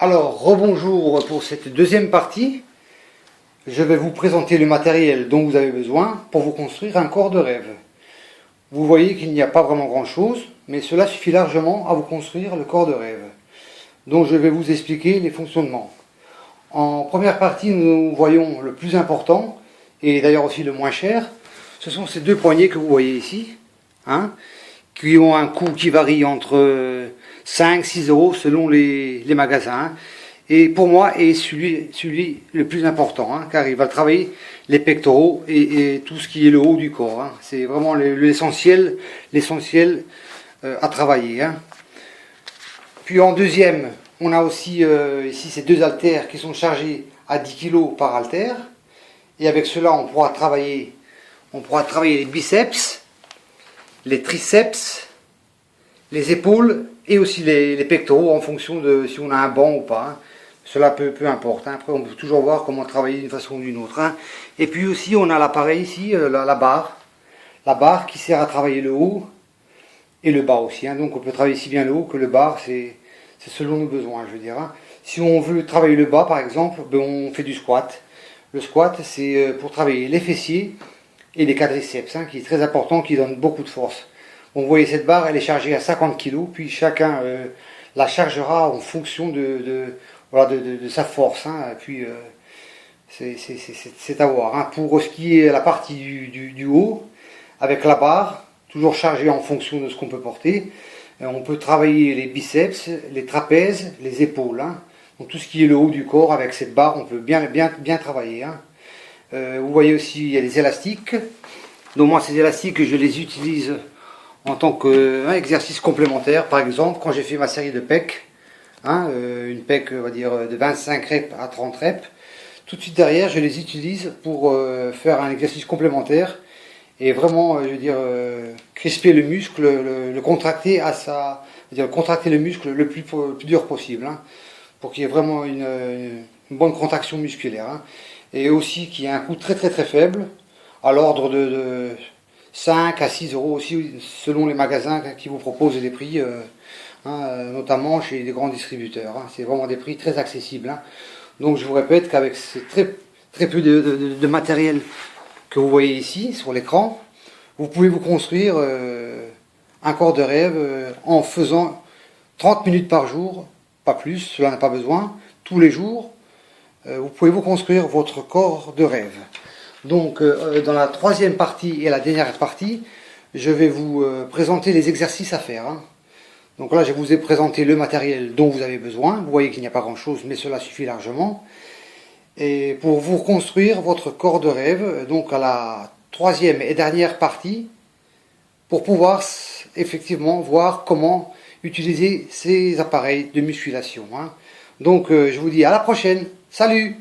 Alors, rebonjour pour cette deuxième partie. Je vais vous présenter le matériel dont vous avez besoin pour vous construire un corps de rêve. Vous voyez qu'il n'y a pas vraiment grand chose, mais cela suffit largement à vous construire le corps de rêve. Donc je vais vous expliquer les fonctionnements. En première partie, nous voyons le plus important, et d'ailleurs aussi le moins cher. Ce sont ces deux poignées que vous voyez ici, qui ont un coût qui varie entre 5-6 euros selon les magasins. Et pour moi, est celui le plus important, car il va travailler les pectoraux et tout ce qui est le haut du corps. C'est vraiment l'essentiel à travailler. Puis en deuxième, on a aussi ici ces deux haltères qui sont chargés à 10 kg par haltère. Et avec cela, on pourra travailler les biceps, les triceps, les épaules et aussi les pectoraux en fonction de si on a un banc ou pas. Cela peu importe. Après, on peut toujours voir comment travailler d'une façon ou d'une autre. Et puis aussi, on a l'appareil ici, la barre. La barre qui sert à travailler le haut et le bas aussi. Donc on peut travailler si bien le haut que le bas, c'est selon nos besoins, je veux dire. Si on veut travailler le bas, par exemple, on fait du squat. Le squat, c'est pour travailler les fessiers et les quadriceps, qui est très important, qui donne beaucoup de force. Vous voyez cette barre, elle est chargée à 50 kg, puis chacun la chargera en fonction de sa force. Puis c'est à voir. Pour ce qui est la partie du haut, avec la barre, toujours chargée en fonction de ce qu'on peut porter, on peut travailler les biceps, les trapèzes, les épaules. Donc tout ce qui est le haut du corps, avec cette barre, on peut bien travailler. Vous voyez aussi, il y a des élastiques. Donc moi, ces élastiques, je les utilise en tant qu'exercice complémentaire. Par exemple, quand j'ai fait ma série de pecs, une pec, on va dire, de 25 reps à 30 reps, tout de suite derrière, je les utilise pour faire un exercice complémentaire et vraiment, je veux dire, crisper le muscle, le contracter contracter le muscle le plus dur possible, pour qu'il y ait vraiment une bonne contraction musculaire, et aussi qu'il y ait un coût très faible, à l'ordre de 5 à 6 euros aussi, selon les magasins qui vous proposent des prix, notamment chez les grands distributeurs. C'est vraiment des prix très accessibles. Donc je vous répète qu'avec ces très peu de matériel que vous voyez ici sur l'écran, vous pouvez vous construire un corps de rêve en faisant 30 minutes par jour, pas plus, cela n'a pas besoin, tous les jours. Vous pouvez vous construire votre corps de rêve. Donc dans la troisième partie et la dernière partie, je vais vous présenter les exercices à faire. Donc là, je vous ai présenté le matériel dont vous avez besoin. Vous voyez qu'il n'y a pas grand-chose, mais cela suffit largement. Et pour vous construire votre corps de rêve, donc à la troisième et dernière partie, pour pouvoir effectivement voir comment utiliser ces appareils de musculation. Donc je vous dis à la prochaine. Salut!